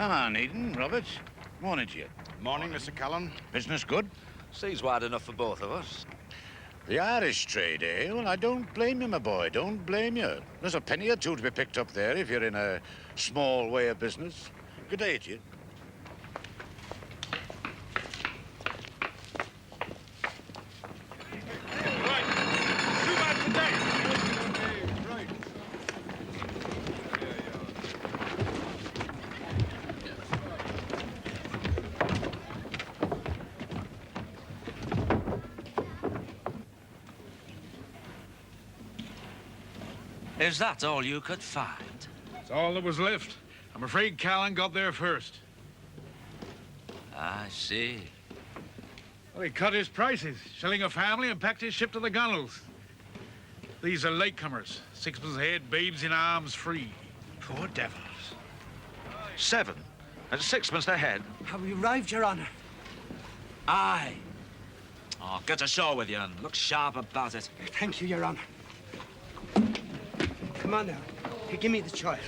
Come on, Eden, Robert. Morning to you. Morning, Mr. Callon. Business good? Sea's wide enough for both of us. The Irish trade, eh? Well, I don't blame you, my boy. Don't blame you. There's a penny or two to be picked up there if you're in a small way of business. Good day to you. Right. Too bad today. Right. Is that all you could find? That's all that was left. I'm afraid Callon got there first. I see. Well, he cut his prices, shelling a family and packed his ship to the gunnels. These are latecomers. Sixpence a head, babes in arms free. Poor devils. 7 and 6 a head. Have you arrived, Your Honor? Aye. Oh, get ashore with you and look sharp about it. Thank you, Your Honor. Come on now. Here, give me the child.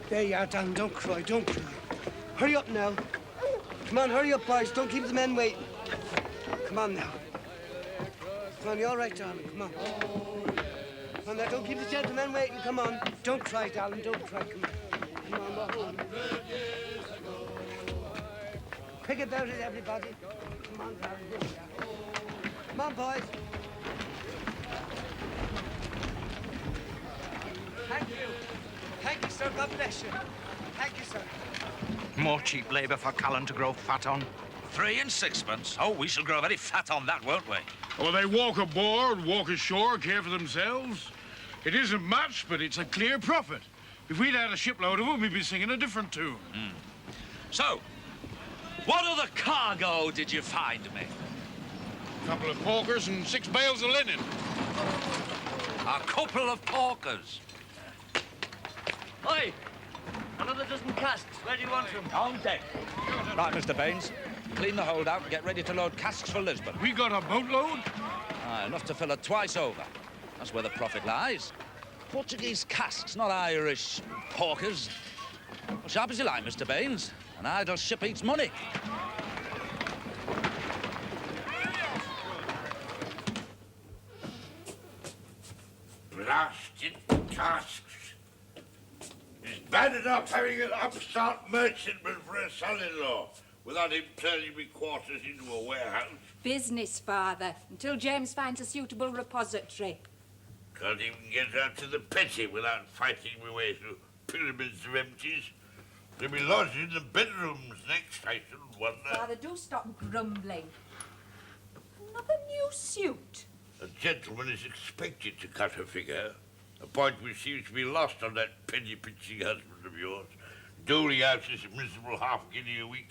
There you are, Dan. Don't cry, don't cry. Hurry up now. Come on, hurry up, boys. Don't keep the men waiting. Come on now. Come on, you all right, darling? Come on. Come on now, don't keep the gentlemen waiting. Come on. Don't cry, darling. Don't cry. Come on. Come on, boy. Pick about it, everybody. Come on, darling. Here we are. Come on, boys. Thank you. Thank you, sir. God bless you. Thank you, sir. More cheap labour for Callon to grow fat on. 3 and 6. Oh, we shall grow very fat on that, won't we? Well, they walk aboard, walk ashore, care for themselves. It isn't much, but it's a clear profit. If we'd had a shipload of them, we'd be singing a different tune. So, what other cargo did you find me? A couple of porkers and 6 bales of linen. A couple of porkers. Oi! Another dozen casks. Where do you want them? On deck. Right, Mr. Baines. Clean the hold out and get ready to load casks for Lisbon. We got a boatload? Aye, enough to fill it twice over. That's where the profit lies. Portuguese casks, not Irish porkers. Well, sharp as you like, Mr. Baines. An idle ship eats money. Blasted casks. It's bad enough having an upstart merchantman for a son-in-law without him turning me quarters into a warehouse. Business, Father, until James finds a suitable repository. Can't even get out to the petty without fighting my way through pyramids of empties. They'll be lodged in the bedrooms next, I shouldn't wonder. Father, do stop grumbling. Another new suit. A gentleman is expected to cut a figure, a point which seems to be lost on that penny-pinching husband of yours, doling out his miserable half-guinea a week,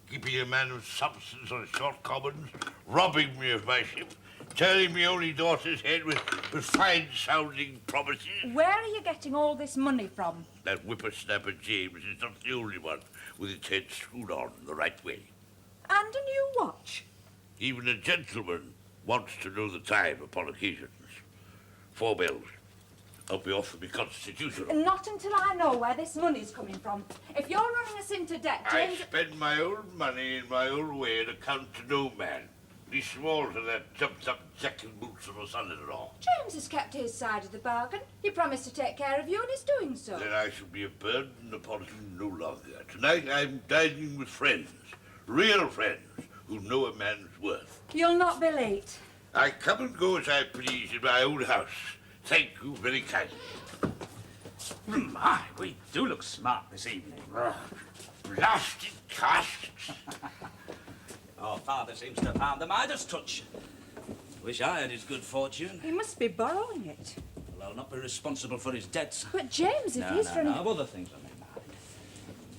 keeping a man of substance on short commons, robbing me of my ship, turning me only daughter's head with fine-sounding promises. Where are you getting all this money from? That whippersnapper James is not the only one with its head screwed on the right way. And a new watch. Even a gentleman wants to know the time upon occasions. 4 bells. I'll be off to be constitutional. Not until I know where this money's coming from. If you're running us into debt, James... I spend my own money in my own way and account to no man. Least of all to that jumped-up jack and boots of a son-in-law. James has kept his side of the bargain. He promised to take care of you, and he's doing so. Then I shall be a burden upon him no longer. Tonight I'm dining with friends, real friends, who know a man's worth. You'll not be late. I come and go as I please in my own house. Thank you very kindly. My, we do look smart this evening. Blasted casks. Oh, Father seems to have found the Midas touch. Wish I had his good fortune. He must be borrowing it. Well, I'll not be responsible for his debts. But James, if he's No, I've other things on my mind.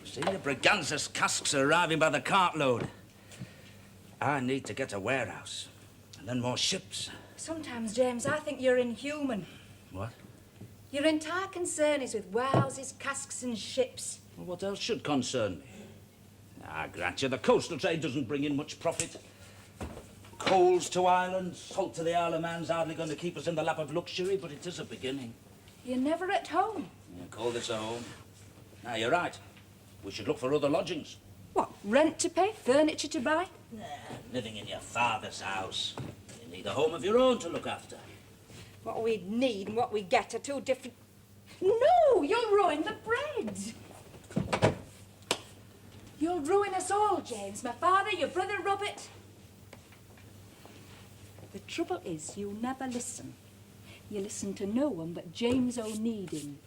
See, the Braganza's casks are arriving by the cartload. I need to get a warehouse, and then more ships. Sometimes, James, I think you're inhuman. What? Your entire concern is with warehouses, casks and ships. Well, what else should concern me? I grant you, the coastal trade doesn't bring in much profit. Coals to Ireland, salt to the Isle of Man's hardly going to keep us in the lap of luxury, but it is a beginning. You're never at home. You call this a home? Now, you're right. We should look for other lodgings. What, rent to pay, furniture to buy? Living in your father's house. You need a home of your own to look after. What we need and what we get are two different... No, you'll ruin the bread. You'll ruin us all, James. My father, your brother Robert. The trouble is, you'll never listen. You listen to no one but James O'Needing.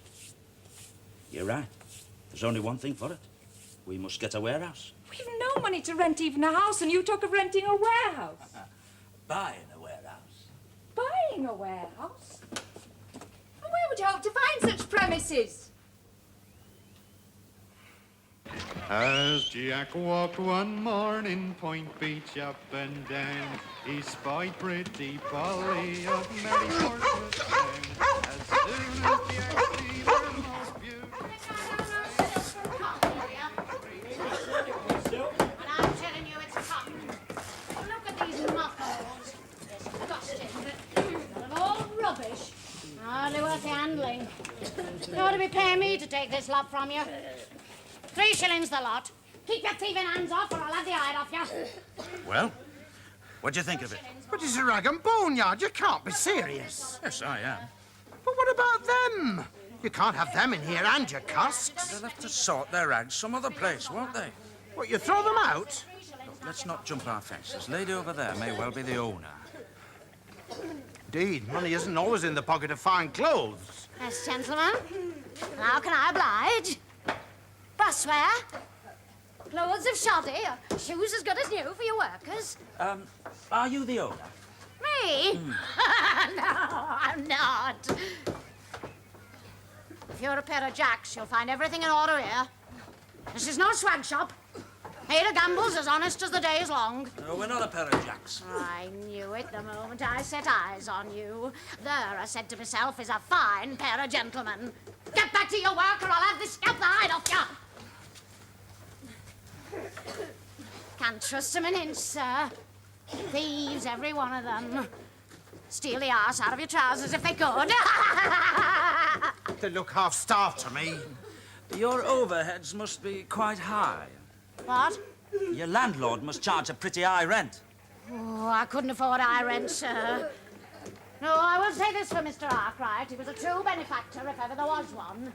You're right. There's only one thing for it. We must get a warehouse. We've no money to rent even a house, and you talk of renting a warehouse. Buying a warehouse. Buying a warehouse? And where would you hope to find such premises? As Jack walked one morning, Point Beach up and down, he spied pretty Polly of Mary Portsmouth town. As soon as Jack seen her most beautiful... And I'm telling you it's cotton. Look at these muffles. Disgusting. They're all rubbish. Hardly worth the handling. You ought to be paying me to take this lot from you. 3 shillings the lot. Keep your thieving hands off or I'll have the hide off you. Well, what do you think of it? But it's a rag and bone yard. You can't be serious. Yes, I am. But what about them? You can't have them in here and your casks. They'll have to sort their rags some other place, won't they? What, you throw them out? Look, let's not jump our fences. Lady over there may well be the owner. Indeed, money isn't always in the pocket of fine clothes. Yes, gentlemen. How can I oblige? Brassware, clothes of shoddy, or shoes as good as new for your workers. Are you the owner? Me? No, I'm not. If you're a pair of jacks, you'll find everything in order here. This is no swag shop. Here are gambles as honest as the day is long. No, we're not a pair of jacks. I knew it the moment I set eyes on you. There, I said to myself, is a fine pair of gentlemen. Get back to your work or I'll have this scalp the hide off you. Can't trust them an inch, sir. Thieves, every one of them. Steal the arse out of your trousers if they could. They look half-starved to me. Your overheads must be quite high. What? Your landlord must charge a pretty high rent. Oh, I couldn't afford high rent, sir. No, I will say this for Mr. Arkwright. He was a true benefactor, if ever there was one.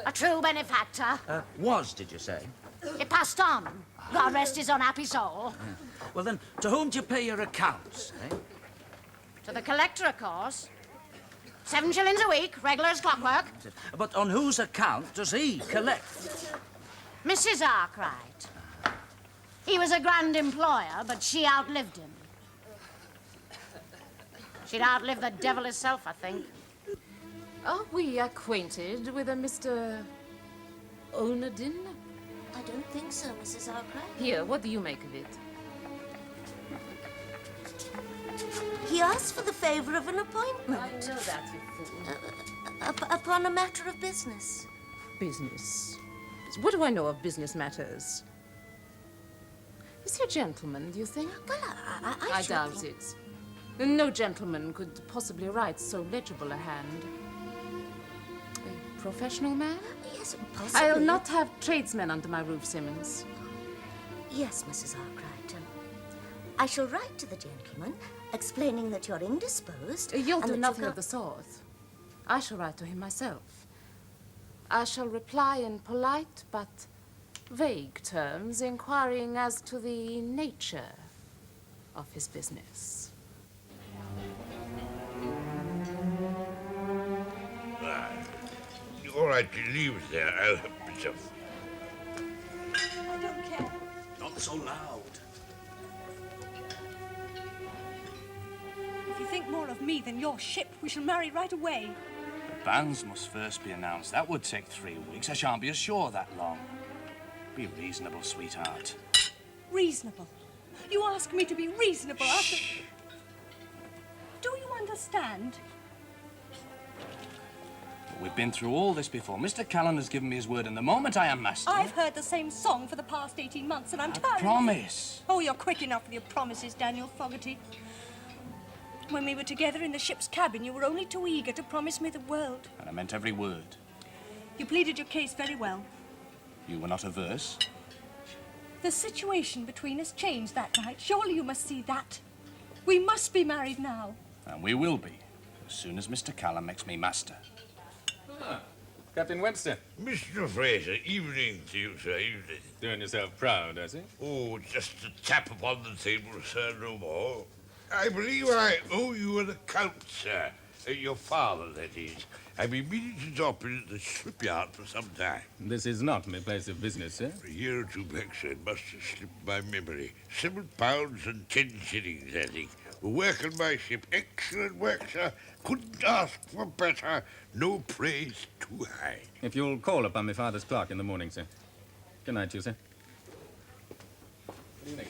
A true benefactor. Was, did you say? It passed on. God rest his unhappy soul. Well, then, to whom do you pay your accounts, eh? To the collector, of course. 7 shillings a week, regular as clockwork. But on whose account does he collect? Mrs. Arkwright. He was a grand employer, but she outlived him. She'd outlive the devil herself, I think. Are we acquainted with a Mr. Onadin? I don't think so, Mrs. Arkwright. Here, what do you make of it? He asked for the favor of an appointment. I know that, you fool. Upon a matter of business. Business? What do I know of business matters? Is he a gentleman, do you think? Well, I doubt it. No gentleman could possibly write so legible a hand. A professional man? Yes, possibly. I'll not have tradesmen under my roof, Simmons. Yes, Mrs. Arkwright. I shall write to the gentleman, explaining that you're indisposed. You'll and do that nothing you of the sort. I shall write to him myself. I shall reply in polite but vague terms, inquiring as to the nature of his business. All right, you leave it there. I'll help myself. I don't care. Not so loud. If you think more of me than your ship, we shall marry right away. The banns must first be announced. That would take 3 weeks. I shan't be ashore that long. Be reasonable, sweetheart. Reasonable? You ask me to be reasonable after... Do you understand? We've been through all this before. Mr. Callon has given me his word, and the moment I am master... I've heard the same song for the past 18 months, and I'm tired. Promise. Oh, you're quick enough with your promises, Daniel Fogarty. When we were together in the ship's cabin, you were only too eager to promise me the world. And I meant every word. You pleaded your case very well. You were not averse? The situation between us changed that night. Surely you must see that. We must be married now. And we will be, as soon as Mr. Callon makes me master. Ah, Captain Webster. Mr. Fraser, evening to you, sir, evening. Doing yourself proud, has he? Oh, just a tap upon the table, sir, no more. I believe I owe you an account, sir. Your father, that is. I've been meaning to drop in at the shipyard for some time. This is not my place of business, sir. A year or two back, sir, it must have slipped my memory. £7 and 10 shillings, I think. Work on my ship. Excellent work, sir. Couldn't ask for better. No praise too high. If you'll call upon my father's clerk in the morning, sir. Good night to you, sir. Good evening.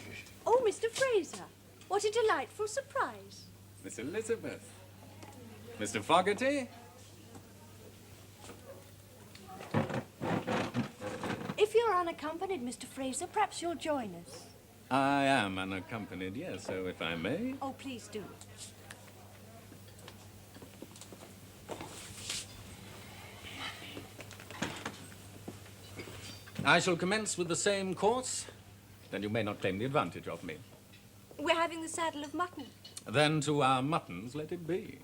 Oh, Mr. Fraser, what a delightful surprise. Miss Elizabeth. Mr. Fogarty? If you're unaccompanied, Mr. Fraser, perhaps you'll join us. I am unaccompanied, yes, so if I may. Oh, please do. I shall commence with the same course. Then you may not claim the advantage of me. We're having the saddle of mutton. Then to our muttons let it be.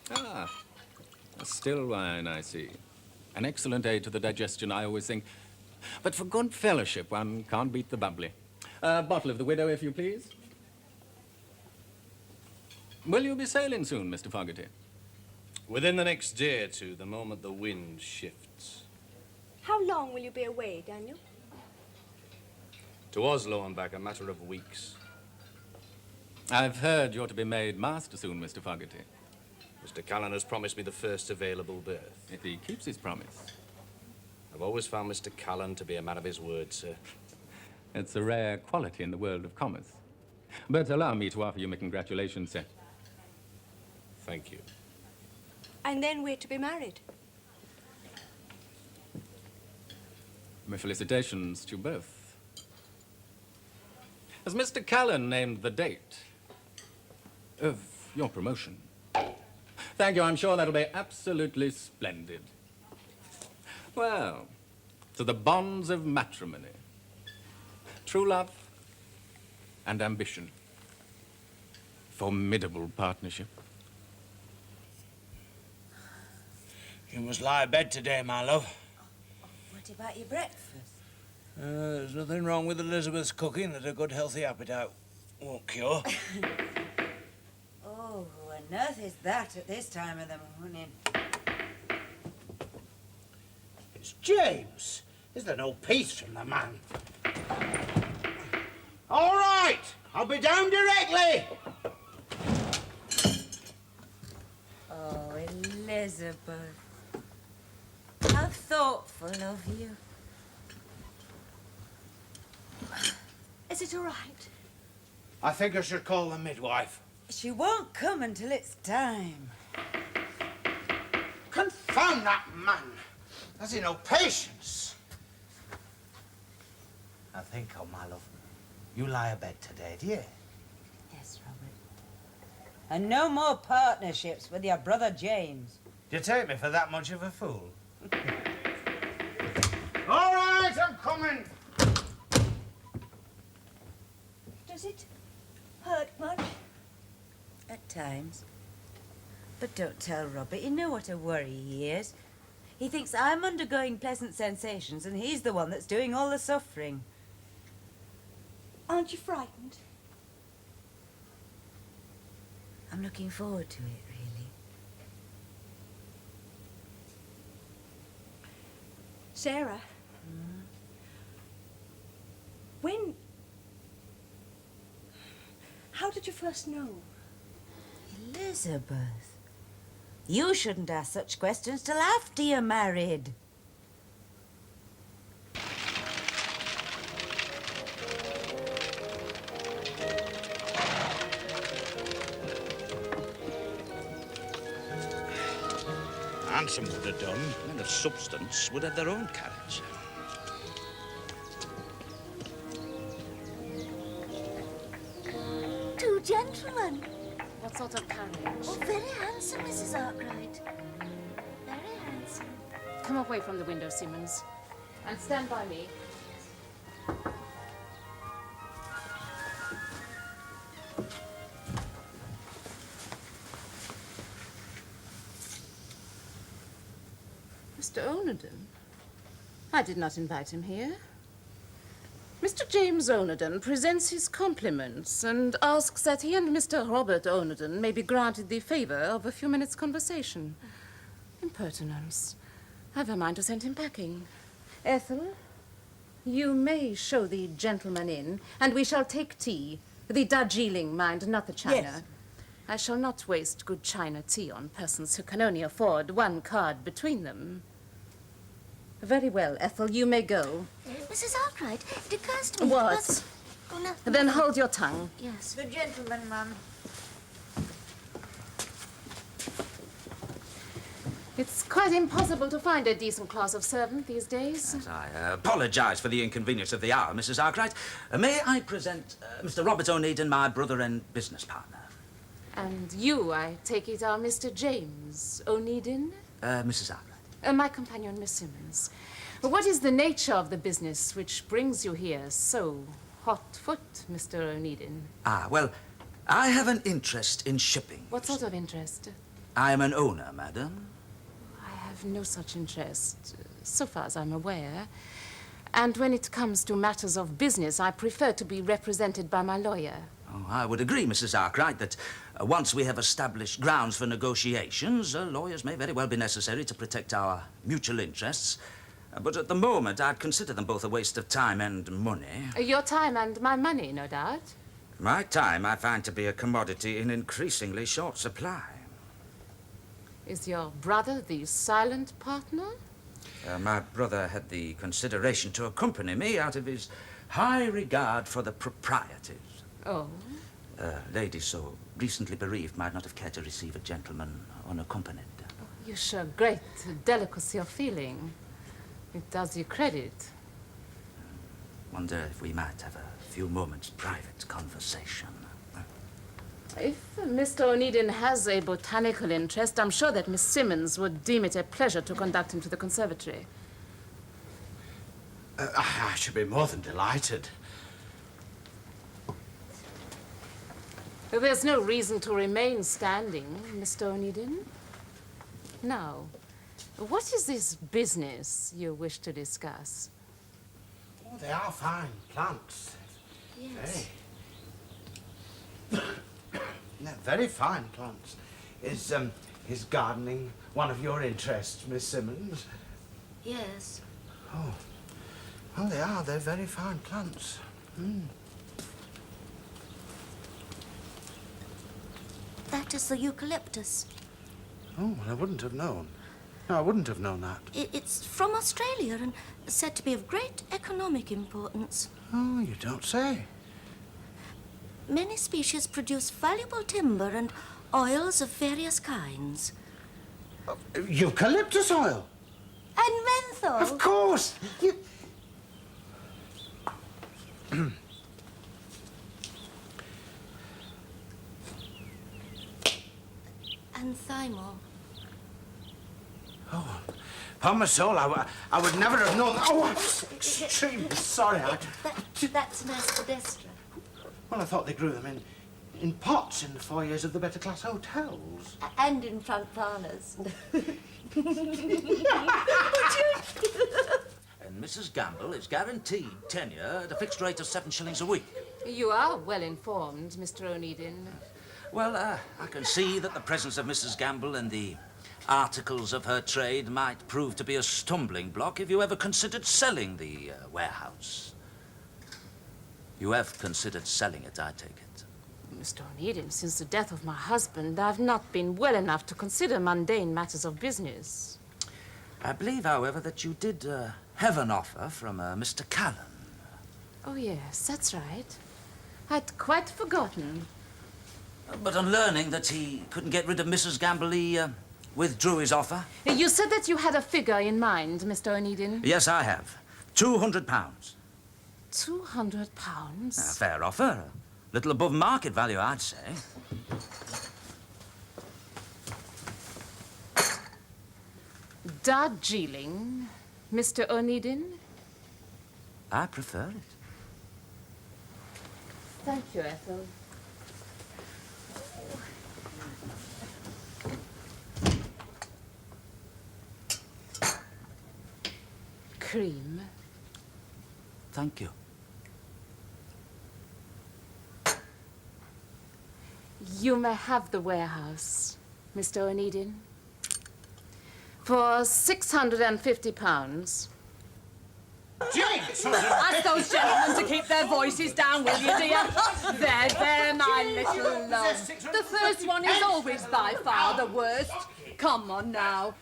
Ah, a still wine, I see. An excellent aid to the digestion, I always think. But for good fellowship, one can't beat the bubbly. A bottle of the widow, if you please. Will you be sailing soon, Mr. Fogarty? Within the next day or two, the moment the wind shifts. How long will you be away, Daniel? To Oslo and back, a matter of weeks. I've heard you're to be made master soon, Mr. Fogarty. Mr. Callon has promised me the first available berth. If he keeps his promise. I've always found Mr. Callon to be a man of his word, sir. It's a rare quality in the world of commerce. But allow me to offer you my congratulations, sir. Thank you. And then we're to be married. My felicitations to you both. Has Mr. Callon named the date of your promotion? Thank you, I'm sure that'll be absolutely splendid. Well, to the bonds of matrimony, true love and ambition, formidable partnership. You must lie abed today, my love. What about your breakfast? There's nothing wrong with Elizabeth's cooking that a good, healthy appetite won't cure. Oh, who on earth is that at this time of the morning? It's James. Is there no peace from the man? All right, I'll be down directly. Oh, Elizabeth. How thoughtful of you. Is it all right? I think I should call the midwife. She won't come until it's time. Confound that man. Has he no patience? Now think, oh, my love. You lie abed today, do you? Yes, Robert. And no more partnerships with your brother James. Do you take me for that much of a fool? All right, I'm coming. Does it hurt much? At times. But don't tell Robert. You know what a worry he is. He thinks I'm undergoing pleasant sensations and he's the one that's doing all the suffering. Aren't you frightened? I'm looking forward to it, really. Sarah. When... How did you first know? Elizabeth, you shouldn't ask such questions till after you're married. Handsome would have done. Men of substance would have their own carriage. Two gentlemen. What sort of carriage? Oh, very handsome, Mrs. Arkwright. Very handsome. Come away from the window, Simmons, and stand by me. Mr. Oneden? I did not invite him here. Mr. James Oneden presents his compliments and asks that he and Mr. Robert Oneden may be granted the favor of a few minutes' conversation. Impertinence. I've a mind to send him packing. Ethel, you may show the gentleman in, and we shall take tea. The Darjeeling, mind, not the China. Yes. I shall not waste good China tea on persons who can only afford one card between them. Very well, Ethel, you may go. Mrs. Arkwright, it occurs to me... What? that- Oh, nothing. Then hold your tongue. Yes. The gentleman, ma'am. It's quite impossible to find a decent class of servant these days. I apologize for the inconvenience of the hour, Mrs. Arkwright. May I present Mr. Robert Oneden, my brother and business partner? And you, I take it, are Mr. James Oneden? Mrs. Arkwright. My companion, Miss Simmons. What is the nature of the business which brings you here so hot-foot, Mr. Oneden? Well, I have an interest in shipping. What sort of interest? I am an owner, madam. I have no such interest, so far as I'm aware. And when it comes to matters of business, I prefer to be represented by my lawyer. Oh, I would agree, Mrs. Arkwright, that once we have established grounds for negotiations, lawyers may very well be necessary to protect our mutual interests. But at the moment, I'd consider them both a waste of time and money. Your time and my money, no doubt. My time I find to be a commodity in increasingly short supply. Is your brother the silent partner? My brother had the consideration to accompany me out of his high regard for the proprieties. Oh. A lady so recently bereaved might not have cared to receive a gentleman unaccompanied. You show great delicacy of feeling. It does you credit. Wonder if we might have a few moments' private conversation. If Mr. Oneden has a botanical interest, I'm sure that Miss Simmons would deem it a pleasure to conduct him to the conservatory. I should be more than delighted. There's no reason to remain standing, Mr. Oneden. Now, what is this business you wish to discuss? Oh, they are fine plants. Yes. They're very fine plants. Is gardening one of your interests, Miss Simmons? Yes. Oh, well, they are. They're very fine plants. That is the eucalyptus. Oh, well, I wouldn't have known. No, I wouldn't have known that. It's from Australia and said to be of great economic importance. Oh, you don't say. Many species produce valuable timber and oils of various kinds. Eucalyptus oil? And menthol. Of course. And thymol. Oh, upon my soul, I would never have known. Oh, I'm extremely sorry. That's Nastadestra. Well, I thought they grew them in pots in the foyers of the better class hotels. And in front parlours. And Mrs. Gamble is guaranteed tenure at a fixed rate of 7 shillings a week. You are well informed, Mr. Oneden. Well, I can see that the presence of Mrs. Gamble in the articles of her trade might prove to be a stumbling block if you ever considered selling the warehouse. You have considered selling it, I take it. Mr. Oneden, since the death of my husband, I've not been well enough to consider mundane matters of business. I believe, however, that you did have an offer from Mr. Callon. Oh, yes, that's right. I'd quite forgotten. But on learning that he couldn't get rid of Mrs. Gamble, he withdrew his offer. You said that you had a figure in mind, Mr. Oneden. Yes, I have. £200. £200? A fair offer. A little above market value, I'd say. Darjeeling, Mr. Onedin? I prefer it. Thank you, Ethel. Cream. Thank you. You may have the warehouse, Mr. Onedin. For £650. James! Ask those gentlemen to keep their voices down, will you, dear? There, my little love. The first one is always by far the worst. Come on now.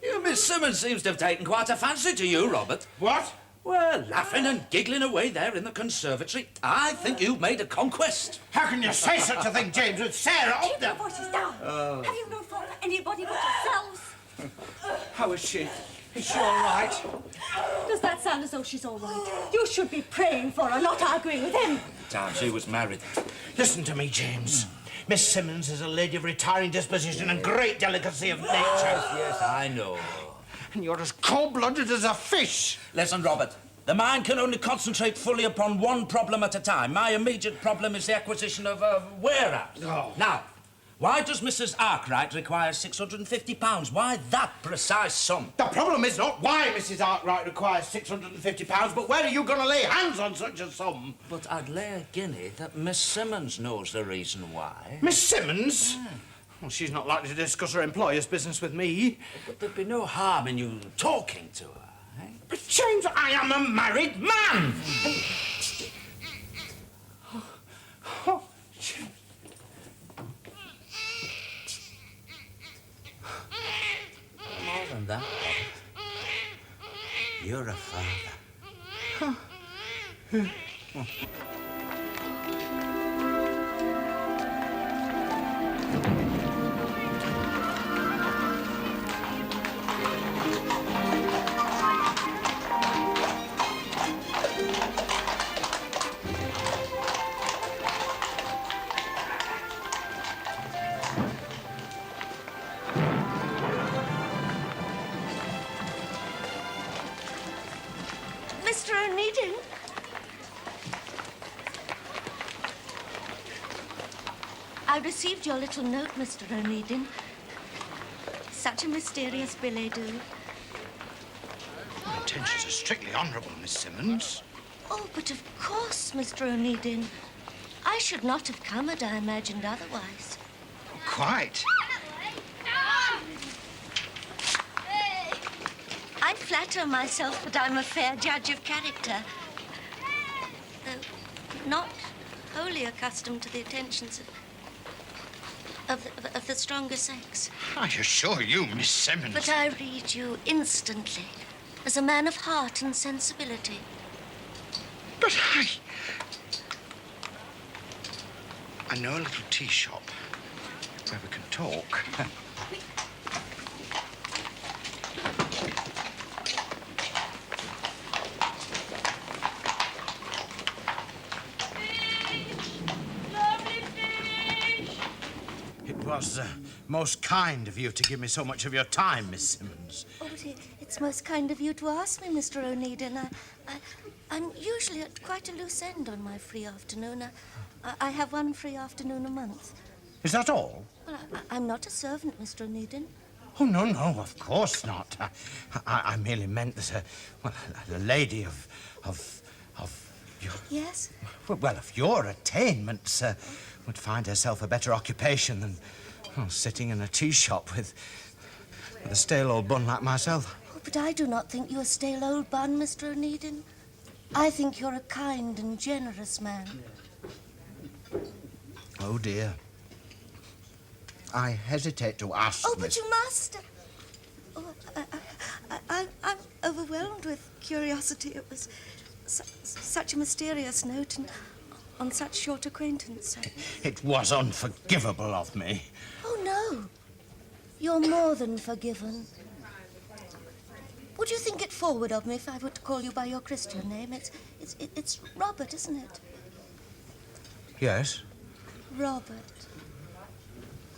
You, Miss Simmons seems to have taken quite a fancy to you, Robert. What? Well, laughing and giggling away there in the conservatory. I think you've made a conquest. How can you say such a thing, James, with Sarah up Keep there? your voices down. Oh. Have you no thought for anybody but yourselves? How is she? Is she all right? Does that sound as though she's all right? You should be praying for her, not arguing with him. Time she was married. Listen to me, James. Miss Simmons is a lady of retiring disposition and great delicacy of nature. Yes, I know. And you're as cold-blooded as a fish. Listen, Robert. The mind can only concentrate fully upon one problem at a time. My immediate problem is the acquisition of a warehouse. Oh. Now, why does Mrs. Arkwright require £650? Why that precise sum? The problem is not why Mrs. Arkwright requires £650, but where are you going to lay hands on such a sum? But I'd lay a guinea that Miss Simmons knows the reason why. Miss Simmons? Yeah. Well, she's not likely to discuss her employer's business with me. But there'd be no harm in you talking to her, eh? But, James, I am a married man! Oh, James. More than that, Robert. You're a father. Mr. Onedin? I received your little note, Mr. Onedin. Such a mysterious billet-doux. My intentions are strictly honourable, Miss Simmons. Oh, but of course, Mr. Onedin. I should not have come had I imagined otherwise. Quite. I flatter myself that I'm a fair judge of character, though not wholly accustomed to the attentions of the stronger sex. I assure you, Miss Simmons. But I read you instantly as a man of heart and sensibility. But I know a little tea shop where we can talk. It was most kind of you to give me so much of your time, Miss Simmons. Oh, but it's most kind of you to ask me, Mr. Onedin. I'm usually at quite a loose end on my free afternoon. I have one free afternoon a month. Is that all? Well, I'm not a servant, Mr. Onedin. Oh, no, of course not. I merely meant that a lady of your... Yes? Well, of your attainments would find herself a better occupation than sitting in a tea shop with a stale old bun like myself. Oh, but I do not think you a stale old bun, Mr. Onedin. I think you're a kind and generous man. Oh, dear. I hesitate to ask, Oh, but Miss... you must. Oh, I'm overwhelmed with curiosity. It was such a mysterious note and on such short acquaintance. It was unforgivable of me. Oh, no. You're more than forgiven. Would you think it forward of me if I were to call you by your Christian name? It's Robert, isn't it? Yes? Robert.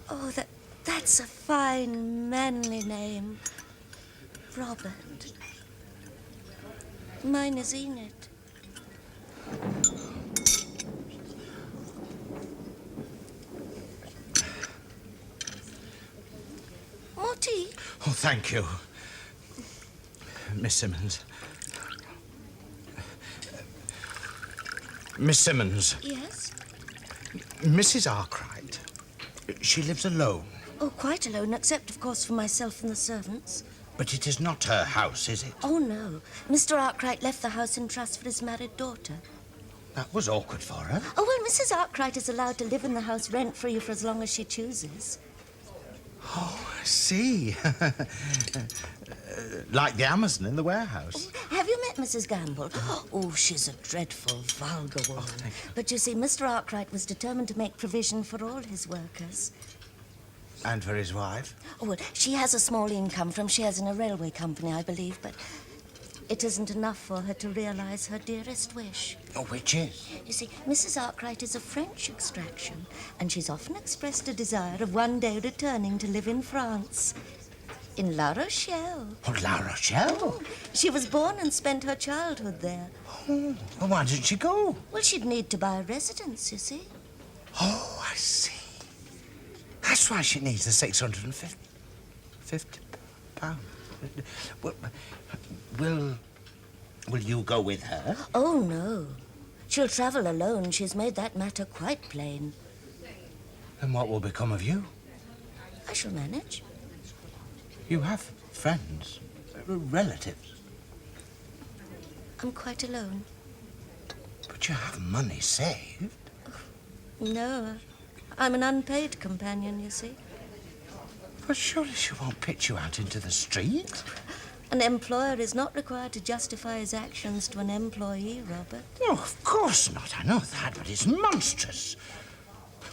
Oh, that's a fine, manly name. Robert. Mine is Enid. More tea? Oh, thank you. Miss Simmons. Miss Simmons. Yes? Mrs. Arkwright. She lives alone. Oh, quite alone, except, of course, for myself and the servants. But it is not her house, is it? Oh, no. Mr. Arkwright left the house in trust for his married daughter. That was awkward for her. Oh, well, Mrs. Arkwright is allowed to live in the house rent-free for as long as she chooses. Oh, I see. Like the Amazon in the warehouse. Have you met Mrs. Gamble? Oh, she's a dreadful, vulgar woman. But you see, Mr. Arkwright was determined to make provision for all his workers. And for his wife? Oh, well, she has a small income from shares in a railway company, I believe, but it isn't enough for her to realize her dearest wish. Oh, which is? You see, Mrs. Arkwright is of French extraction, and she's often expressed a desire of one day returning to live in France. In La Rochelle. Oh, La Rochelle? She was born and spent her childhood there. Oh, well, why didn't she go? Well, she'd need to buy a residence, you see. Oh, I see. That's why she needs the 650 pounds. Will you go with her? Oh, no. She'll travel alone. She's made that matter quite plain. Then what will become of you? I shall manage. You have friends, relatives. I'm quite alone. But you have money saved. No, I'm an unpaid companion, you see. But surely she won't pitch you out into the street. An employer is not required to justify his actions to an employee, Robert. No, of course not. I know that, but it's monstrous.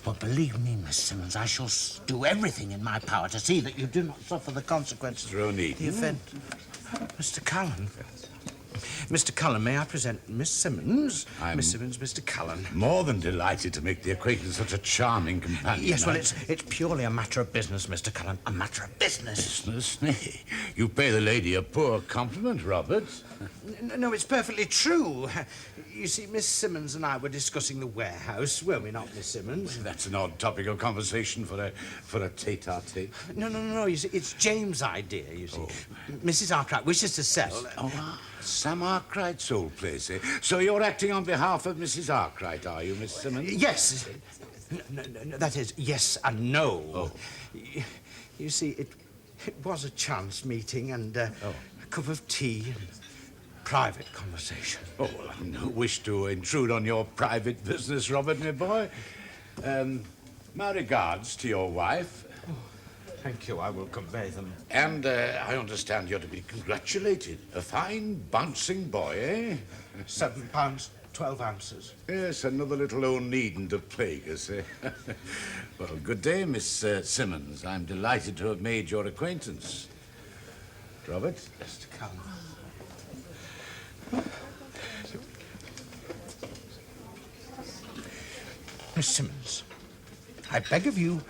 But believe me, Miss Simmons, I shall do everything in my power to see that you do not suffer the consequences of the offence. Mr. Callon. Mr. Callon, may I present Miss Simmons? Miss Simmons, Mr. Callon. More than delighted to make the acquaintance of such a charming companion. Yes, well, it's purely a matter of business, Mr. Callon. A matter of business. Business? Nay, you pay the lady a poor compliment, Robert. No, it's perfectly true. You see, Miss Simmons and I were discussing the warehouse, were we not, Miss Simmons? Well, that's an odd topic of conversation for a tete-a-tete. No, you see, it's James' idea, you see. Mrs. Arkwright wishes to sell... Sam Arkwright's old place, eh? So you're acting on behalf of Mrs. Arkwright, are you, Miss Simmons? Yes. No, that is, yes and no. Oh. You see, it was a chance meeting and a cup of tea and private conversation. Oh, well, I've no wish to intrude on your private business, Robert, my boy. My regards to your wife. Thank you, I will convey them. And I understand you're to be congratulated. A fine, bouncing boy, eh? 7 pounds, 12 ounces. Yes, another little O'Needin to plague us, eh? Well, good day, Miss Simmons. I'm delighted to have made your acquaintance. Robert? Mr. Callon. Miss Simmons, I beg of you...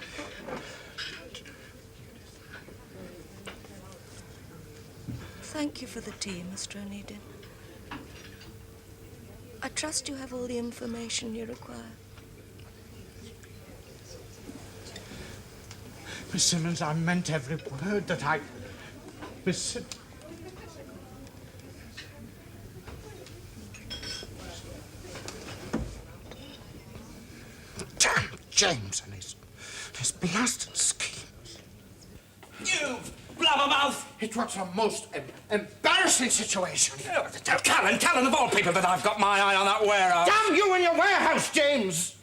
Thank you for the tea, Mr. O'Needin. I trust you have all the information you require. Miss Simmons, I meant every word that I... Miss Simmons... Damn James and his blasted schemes. You blabbermouth! It was a most embarrassing situation. Callon, of all people, that I've got my eye on that warehouse. Damn you and your warehouse, James!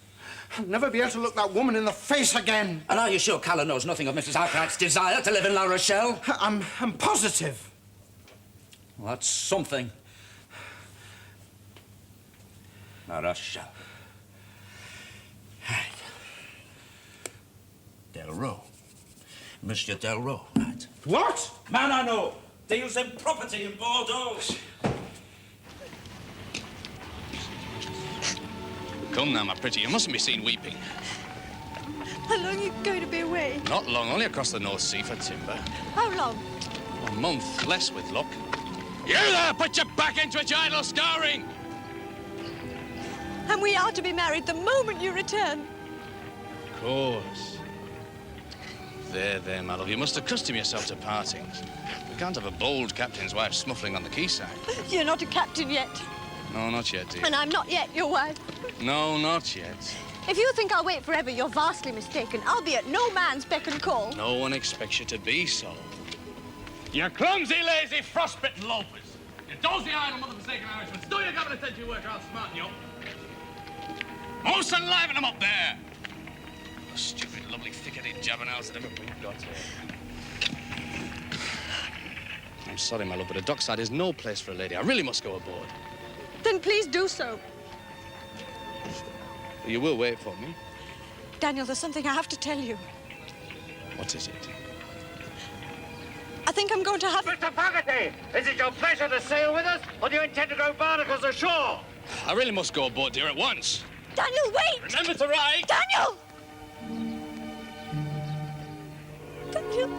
I'll never be able to look that woman in the face again. And are you sure Callon knows nothing of Mrs. Arkwright's desire to live in La Rochelle? I'm positive. Well, that's something. La Rochelle. Right. Delroux. Monsieur Delroux, right? What? Man I know. Deals in property in Bordeaux. Come now, my pretty, you mustn't be seen weeping. How long are you going to be away? Not long, only across the North Sea for timber. How long? A month less with luck. You there! Put your back into it, you idle scouring! And we are to be married the moment you return. Of course. There, my love. You must accustom yourself to partings. We can't have a bold captain's wife smuffling on the quayside. You're not a captain yet. No, not yet, dear. And I'm not yet your wife. No, not yet. If you think I'll wait forever, you're vastly mistaken. I'll be at no man's beck and call. No one expects you to be so. You clumsy, lazy, frostbitten loafers. You dozy idle, mother-forsaken Irishmen. Do your government said you work, or I'll smarten you up. Most enliven them up there! The stupid, lovely, thick-headed jabbernows that ever we've got here. I'm sorry, my love, but a dockside is no place for a lady. I really must go aboard. Then please do so. You will wait for me? Daniel, there's something I have to tell you. What is it? I think I'm going to have... Mr. Fogarty, is it your pleasure to sail with us, or do you intend to grow barnacles ashore? I really must go aboard, dear, at once. Daniel, wait! Remember to write! Daniel! Daniel!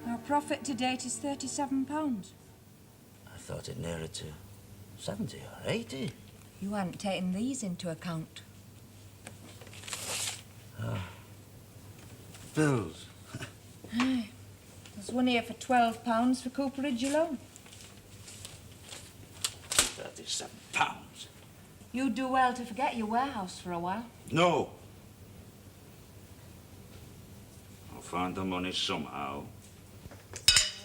Our profit to date is £37. I thought it nearer to 70 or 80. You hadn't taken these into account. Bills. Aye. There's one here for £12 for cooperage alone. £37. You'd do well to forget your warehouse for a while. No. I'll find the money somehow.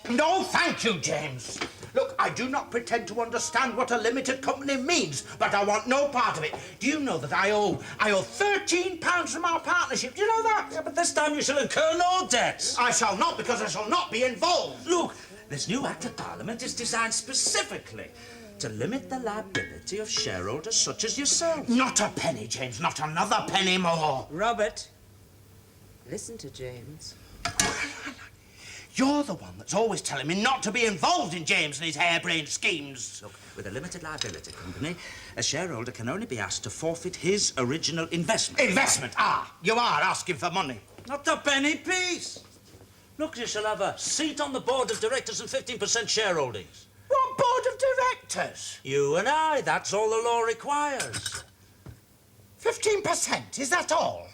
No, thank you, James. Look, I do not pretend to understand what a limited company means, but I want no part of it. Do you know that I owe £13 from our partnership? Do you know that? Yeah, but this time you shall incur no debts. I shall not, because I shall not be involved. Look, this new Act of Parliament is designed specifically to limit the liability of shareholders such as yourself. Not a penny, James, not another penny more. Robert, listen to James. You're the one that's always telling me not to be involved in James and his harebrained schemes. Look, with a limited liability company, a shareholder can only be asked to forfeit his original investment. Investment? Ah, you are asking for money. Not a penny piece. Look, you shall have a seat on the board of directors and 15% shareholdings. What board of directors? You and I, that's all the law requires. 15%, is that all?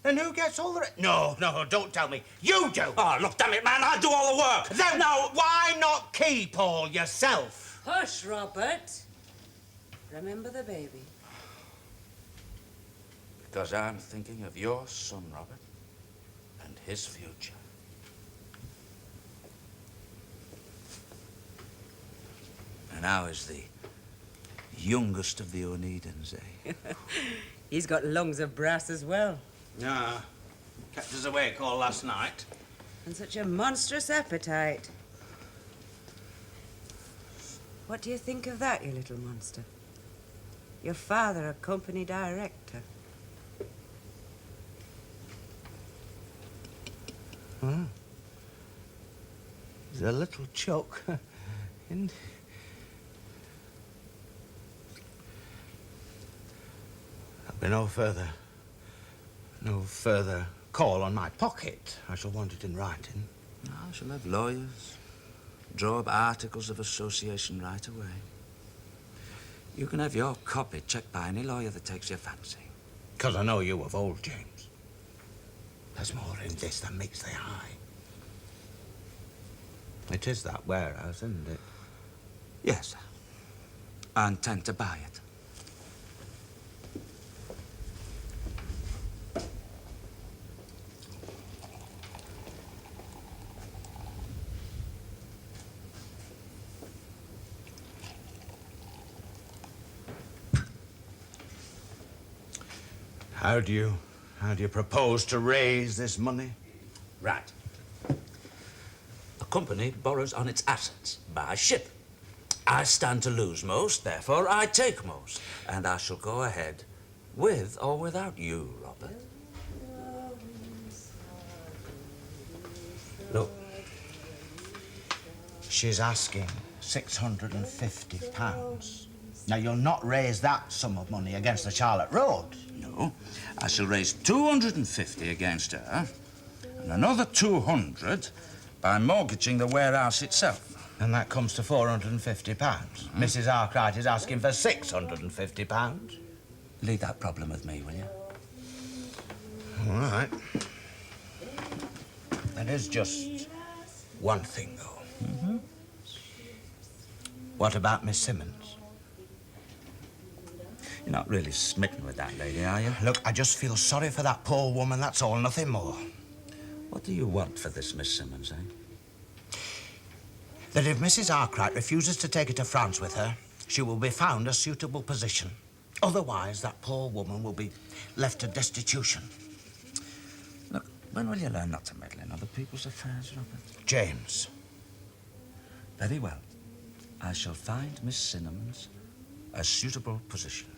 And who gets all the rest? No, don't tell me. You do. Oh, look, damn it, man, I do all the work. Then now, why not keep all yourself? Hush, Robert. Remember the baby. Because I'm thinking of your son, Robert, and his future. And how is the youngest of the Oneidans, eh? He's got lungs of brass as well. Ah, kept us awake all last night. And such a monstrous appetite. What do you think of that, you little monster? Your father, a company director. Hmm. There's a little choke in... There'll be no further call on my pocket. I shall want it in writing. I shall have lawyers draw up articles of association right away. You can have your copy checked by any lawyer that takes your fancy. 'Cause I know you of old, James. There's more in this than meets the eye. It is that warehouse, isn't it? Yes. I intend to buy it. How do you propose to raise this money? Right. A company borrows on its assets by ship. I stand to lose most, therefore I take most. And I shall go ahead with or without you, Robert. Look, she's asking £650. Now, you'll not raise that sum of money against the Charlotte Road. No, I shall raise 250 against her and another 200 by mortgaging the warehouse itself. And that comes to £450. Mrs. Arkwright is asking for £650. Leave that problem with me, will you? All right. There is just one thing, though. Mm-hmm. What about Miss Simmons? You're not really smitten with that lady, are you? Look, I just feel sorry for that poor woman, that's all, nothing more. What do you want for this Miss Simmons, eh? That if Mrs. Arkwright refuses to take her to France with her, she will be found a suitable position. Otherwise, that poor woman will be left to destitution. Look, when will you learn not to meddle in other people's affairs, Robert? James. Very well. I shall find Miss Simmons a suitable position.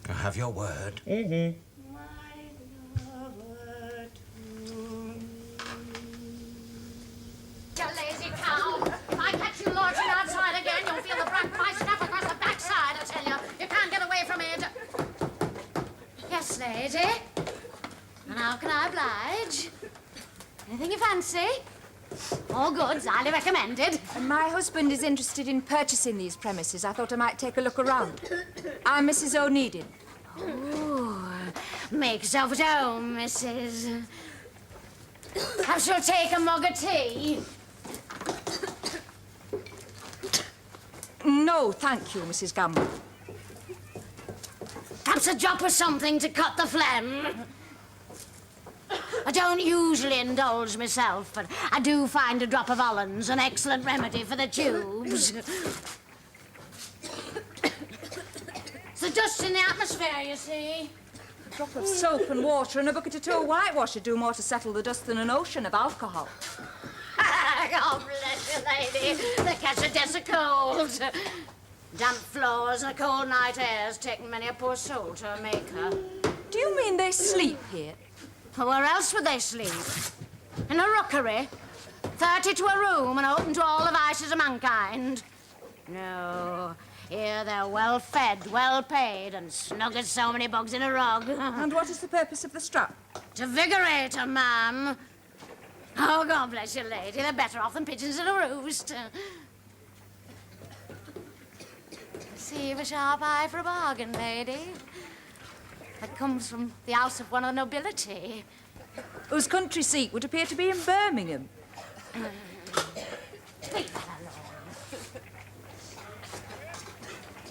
I have your word. Mm-hmm. You lazy cow. If I catch you loitering outside again, you'll feel the brunt by snap across the backside, I tell you. You can't get away from it. Yes, lady. And how can I oblige? Anything you fancy? All goods, highly recommended. My husband is interested in purchasing these premises. I thought I might take a look around. I'm Mrs. O'Needin. Oh, make yourself at home, Mrs. I shall take a mug of tea. No, thank you, Mrs. Gamble. Perhaps a drop of something to cut the phlegm. I don't usually indulge myself, but I do find a drop of Hollands an excellent remedy for the tubes. It's the dust in the atmosphere, you see. A drop of soap and water and a bucket of tow whitewash would do more to settle the dust than an ocean of alcohol. God bless you, lady. They catch a death of cold. Damp floors and a cold night air's taken many a poor soul to a maker. Do you mean they sleep here? Where else would they sleep? In a rookery? 30 to a room and open to all the vices of mankind? No. Here they're well fed, well paid, and snug as so many bugs in a rug. And what is the purpose of the strap? To vigorate 'em, ma'am. Oh, God bless you, lady. They're better off than pigeons in a roost. See, you've a sharp eye for a bargain, lady. That comes from the house of one of the nobility. Whose country seat would appear to be in Birmingham. Leave that alone.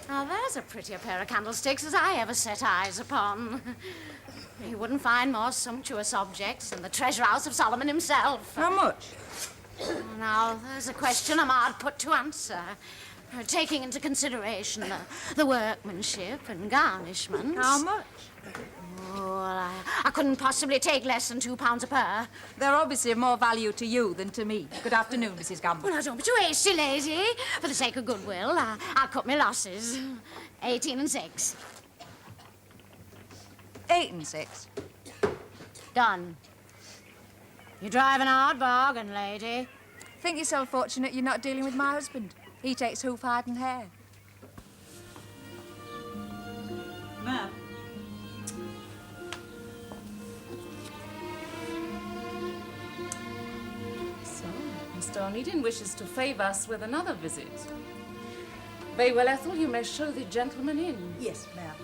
Now, there's a prettier pair of candlesticks as I ever set eyes upon. You wouldn't find more sumptuous objects in the treasure house of Solomon himself. How much? Now, there's a question I'm hard put to answer. Taking into consideration the workmanship and garnishment. How much? Oh, I couldn't possibly take less than £2 a pair. They're obviously of more value to you than to me. Good afternoon, Mrs. Gamble. Well, now, don't be too hasty, lady. For the sake of goodwill, I'll cut my losses. 18 and 6. 8 and 6. Done. You're driving a hard bargain, lady. Think yourself fortunate you're not dealing with my husband. He takes hoof, hide and hair. Ma'am. So, Mr. O'Needin wishes to favour us with another visit. Very well, Ethel, you may show the gentleman in. Yes, ma'am.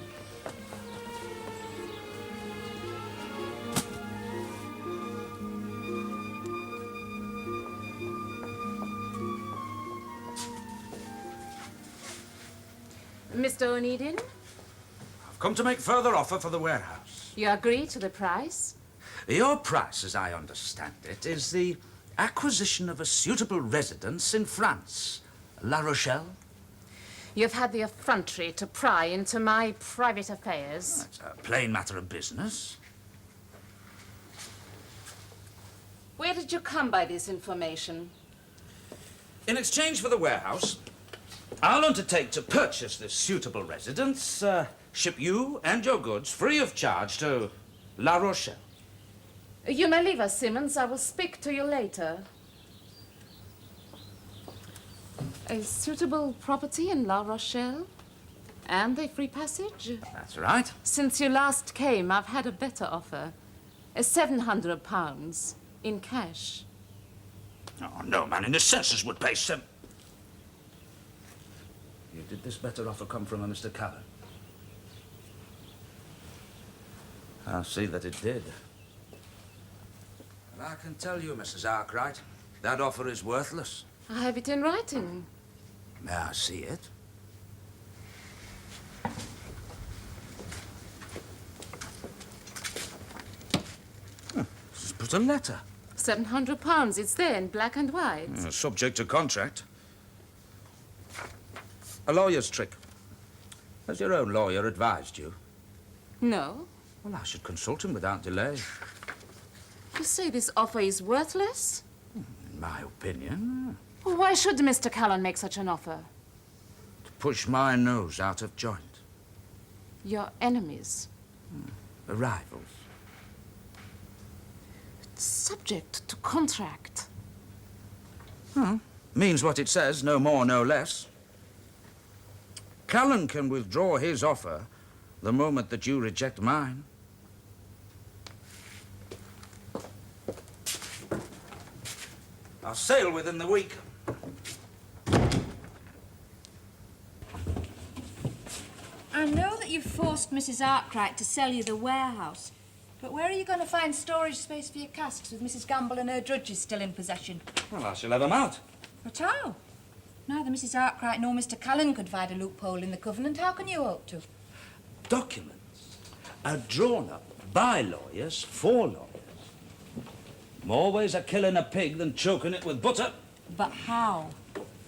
Mr. O'Needin, I've come to make further offer for the warehouse. you agree to the price? Your price, as I understand it, is the acquisition of a suitable residence in France. La Rochelle? You've had the effrontery to pry into my private affairs. That's a plain matter of business. Where did you come by this information? In exchange for the warehouse, I'll undertake to purchase this suitable residence, ship you and your goods free of charge to La Rochelle. You may leave us, Simmons. I will speak to you later. A suitable property in La Rochelle? And a free passage? That's right. Since you last came, I've had a better offer. £700 in cash. Oh, no man in his senses would pay You did this better offer come from a Mr. Callon? I'll see that it did. And I can tell you, Mrs. Arkwright, that offer is worthless. I have it in writing. May I see it? Just put a letter. £700. It's there in black and white. Subject to contract. A lawyer's trick. Has your own lawyer advised you? No. Well, I should consult him without delay. You say this offer is worthless? In my opinion. Why should Mr. Callon make such an offer? To push my nose out of joint. Your enemies? Rivals. It's subject to contract. Means what it says, no more, no less. Callon can withdraw his offer the moment that you reject mine. I'll sail within the week. I know that you've forced Mrs. Arkwright to sell you the warehouse, but where are you going to find storage space for your casks with Mrs. Gamble and her drudges still in possession? Well, I shall have them out. But how? Neither Mrs. Arkwright nor Mr. Callon could find a loophole in the covenant. How can you hope to? Documents are drawn up by lawyers for lawyers. More ways of killing a pig than choking it with butter. But how?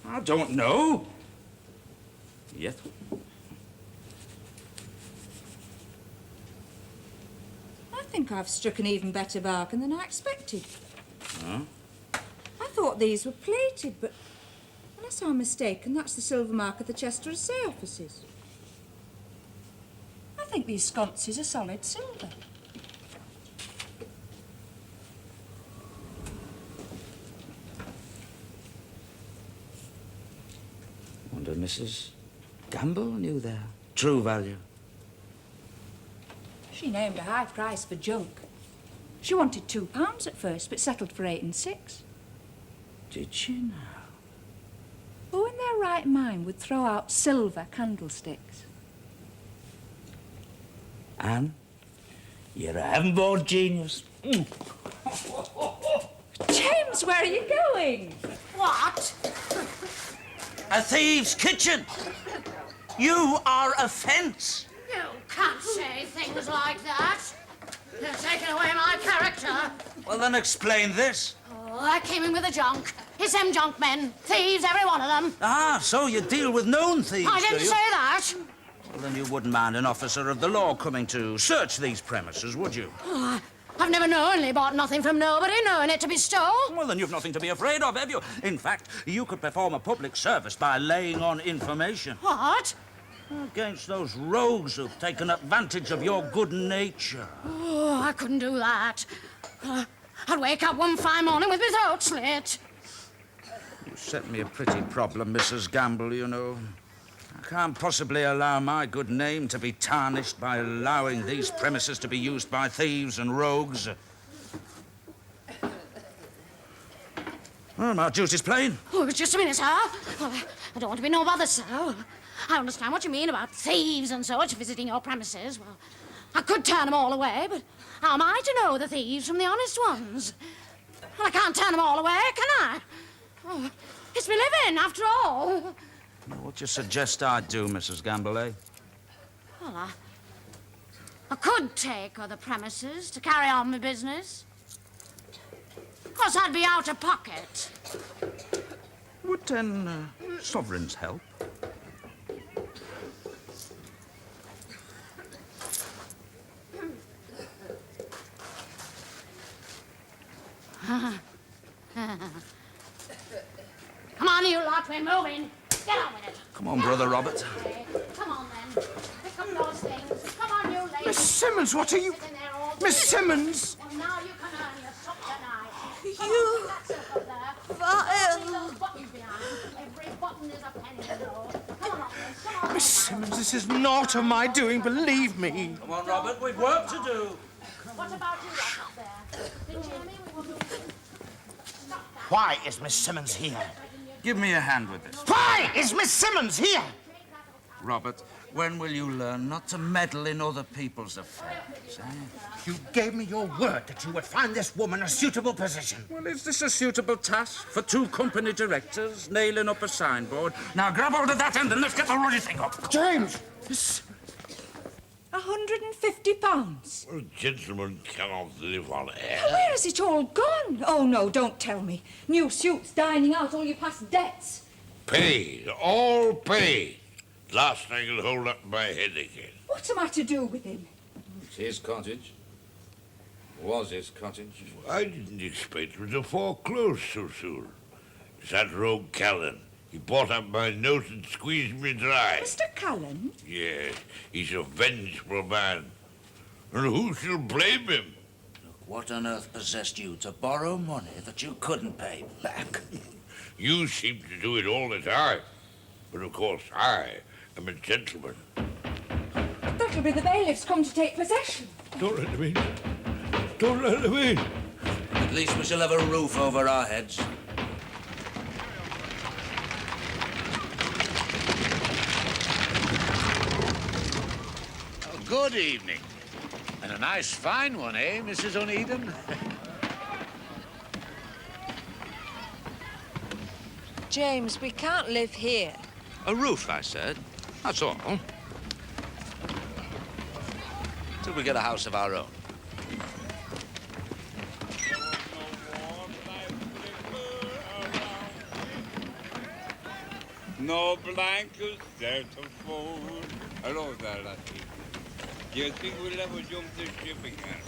I don't know. Yet. I think I've struck an even better bargain than I expected. Huh? I thought these were plated, but unless I'm mistaken, that's the silver mark of the Chester Assay offices. I think these sconces are solid silver. Wonder Mrs. Gamble knew their true value. She named a high price for junk. She wanted £2 at first, but settled for 8 and 6. Did she now? Who in their right mind would throw out silver candlesticks? Anne, you're a heaven-born genius. James, where are you going? What? A thieves' kitchen. You are a fence. You can't say things like that. You're taking away my character. Well, then explain this. Oh, I came in with the junk. It's them junk men. Thieves, every one of them. Ah, so you deal with known thieves, I didn't do you? say that. Well, then you wouldn't mind an officer of the law coming to search these premises, would you? Oh, I've never knowingly bought nothing from nobody, knowing it to be stole. Well, then you've nothing to be afraid of, have you? In fact, you could perform a public service by laying on information. What? Against those rogues who've taken advantage of your good nature. Oh, I couldn't do that. I'd wake up one fine morning with my throat slit. You set me a pretty problem, Mrs. Gamble, you know. I can't possibly allow my good name to be tarnished by allowing these premises to be used by thieves and rogues. Well, my duty's plain. Oh, just a minute, sir. Well, I don't want to be no bother, sir. I understand what you mean about thieves and such visiting your premises. Well, I could turn them all away, but how am I to know the thieves from the honest ones? Well, I can't turn them all away, can I? Oh, it's me living, after all. What do you suggest I do, Mrs. Gamble, eh? Well, I could take other premises to carry on my business. Of course, I'd be out of pocket. Would 10 sovereigns help? Come on, you lot, we're moving. Get on with it. Come on, Brother Robert. Okay, come on, then. Pick up those things. Come on, you ladies. Miss Simmons, what are you... Sitting there all Miss day. Simmons! Well, now you can earn your supper tonight. You vile. Every button is a penny, you know. Come on, Miss, come on. Miss Simmons, this is not of my doing, believe me. Come on, Robert, we've work to do. What about you lot up there? Didn't you hear me? We were moving. Why is Miss Simmons here? Give me a hand with this. Why is Miss Simmons here? Robert, when will you learn not to meddle in other people's affairs, eh? You gave me your word that you would find this woman a suitable position. Well, is this a suitable task for two company directors nailing up a signboard? Now grab hold of that end and let's get the ruddy thing up. James! £150. Well, gentlemen cannot live on air. Where has it all gone? Oh, no, don't tell me. New suits, dining out, all your past debts. Paid, all paid. Last I can hold up my head again. What am I to do with him? It's his cottage. Was his cottage. I didn't expect it to foreclose so soon. It's that rogue Callon. He bought up my note and squeezed me dry. Mr. Callon? Yes, he's a vengeful man. And who shall blame him? What on earth possessed you to borrow money that you couldn't pay back? You seem to do it all the time. But of course, I am a gentleman. That'll be the bailiffs come to take possession. Don't let them in. Don't let them in. At least we shall have a roof over our heads. Good evening. And a nice fine one, eh, Mrs. O'Needham? James, we can't live here. A roof, I said. That's all. Till we get a house of our own. No blankets there to fold. Hello there, lassie. Do you think we'll ever jump this ship again?